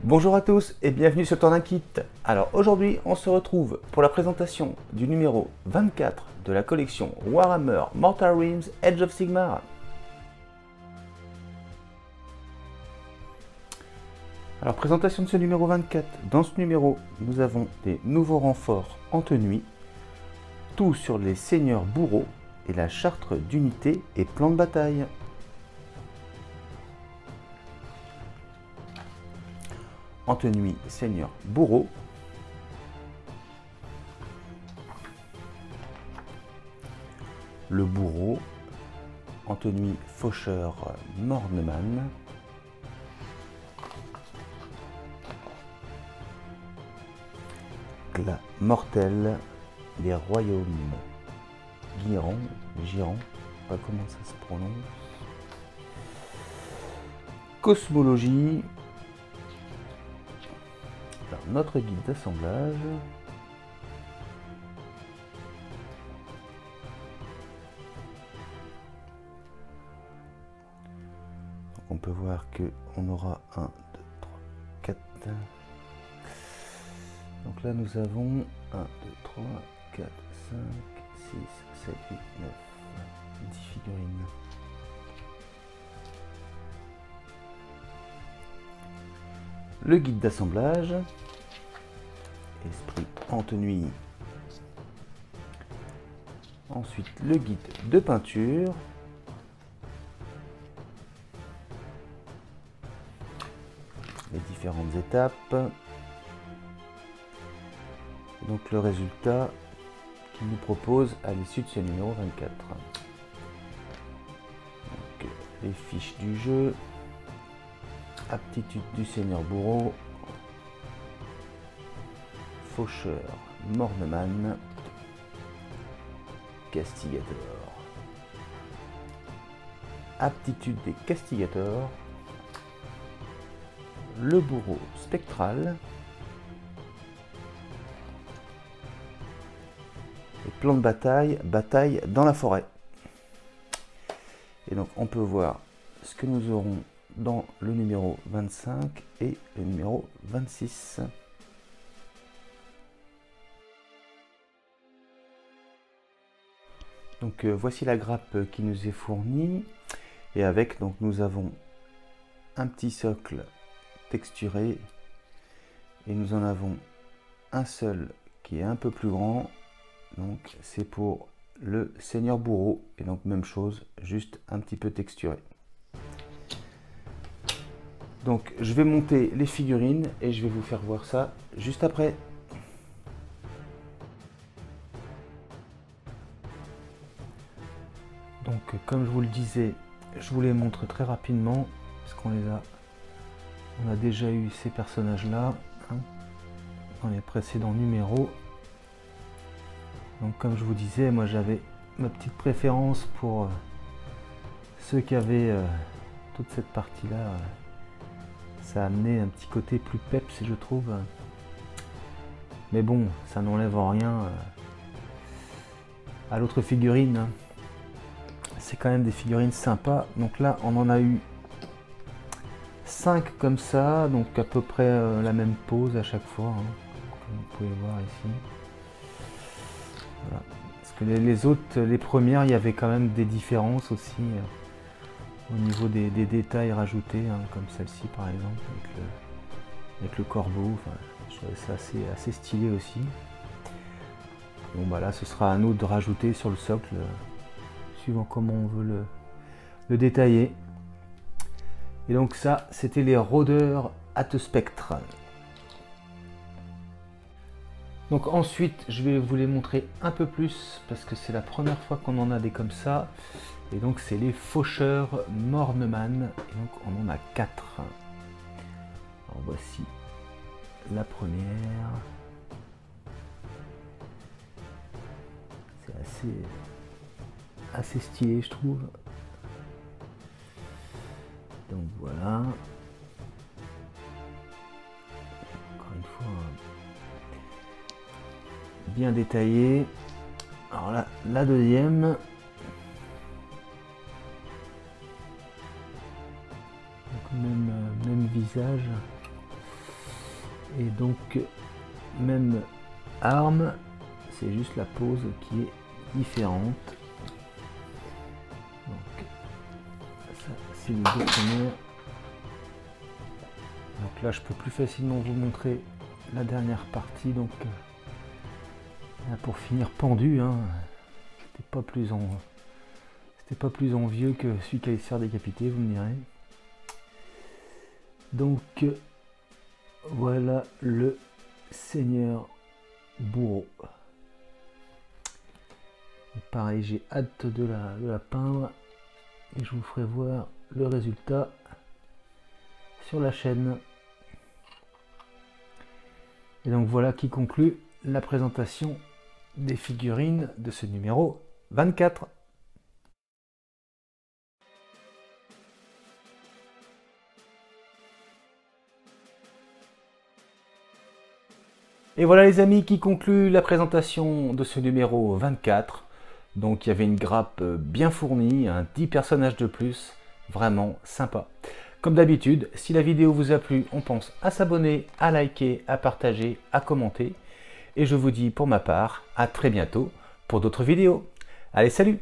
Bonjour à tous et bienvenue sur Tourniquet. Alors aujourd'hui on se retrouve pour la présentation du numéro 24 de la collection Warhammer Mortal Realms Age of Sigmar. Alors présentation de ce numéro 24. Dans ce numéro nous avons des nouveaux renforts en tenue, tout sur les seigneurs bourreaux et la charte d'unité et plan de bataille. En tenue seigneur bourreau, le bourreau, en tenue faucheur Morneman, la mortelle, les royaumes Giran, pas comment ça se prononce, cosmologie. Alors, notre guide d'assemblage, on peut voir que on aura 1, 2, 3, 4. Donc là nous avons 1, 2, 3, 4, 5, 6, 7, 8, 9, 10 figurines. Le guide d'assemblage, esprit en tenue. Ensuite le guide de peinture. Les différentes étapes. Donc le résultat qu'il nous propose à l'issue de ce numéro 24. Donc, les fiches du jeu. Aptitude du seigneur bourreau, faucheur Morneman, castigator. Aptitude des castigators, le bourreau spectral, et plan de bataille, bataille dans la forêt. Et donc on peut voir ce que nous aurons dans le numéro 25 et le numéro 26. Donc voici la grappe qui nous est fournie, et avec donc nous avons un petit socle texturé et nous en avons un seul qui est un peu plus grand, donc c'est pour le seigneur bourreau, et donc même chose, juste un petit peu texturé. Donc je vais monter les figurines et je vais vous faire voir ça juste après. Donc comme je vous le disais, je vous les montre très rapidement parce qu'on a déjà eu ces personnages là dans les précédents numéros. Donc comme je vous disais, moi j'avais ma petite préférence pour ceux qui avaient toute cette partie là. Ça a amené un petit côté plus peps, je trouve. Mais bon, ça n'enlève rien à l'autre figurine. C'est quand même des figurines sympas. Donc là, on en a eu 5 comme ça. Donc à peu près la même pose à chaque fois. Comme vous pouvez voir ici. Voilà. Parce que les autres, les premières, il y avait quand même des différences aussi. Au niveau des détails rajoutés, comme celle-ci par exemple, avec le corbeau, enfin, je trouvais ça assez stylé aussi. Bon bah là ce sera à nous de rajouter sur le socle, suivant comment on veut le détailler. Et donc ça, c'était les rôdeurs Atespectre. Donc ensuite, je vais vous les montrer un peu plus, parce que c'est la première fois qu'on en a des comme ça. Et donc c'est les faucheurs Morneman, et donc on en a 4. Alors voici la première. C'est assez stylé, je trouve. Donc voilà. Encore une fois, bien détaillé. Alors là, la deuxième. Même visage. Et donc, même arme, c'est juste la pose qui est différente. Donc, ça, c'est les deux premières. Donc là, je peux plus facilement vous montrer la dernière partie. Donc, là, pour finir pendu, hein, c'était pas plus envieux que celui qui allait se faire décapiter, vous me direz. Donc, voilà le Seigneur Bourreau. Et pareil, j'ai hâte de la peindre et je vous ferai voir le résultat sur la chaîne. Et donc voilà qui conclut la présentation des figurines de ce numéro 24. Et voilà les amis qui conclut la présentation de ce numéro 24. Donc il y avait une grappe bien fournie, 10 personnages de plus, vraiment sympa. Comme d'habitude, si la vidéo vous a plu, on pense à s'abonner, à liker, à partager, à commenter. Et je vous dis pour ma part, à très bientôt pour d'autres vidéos. Allez, salut!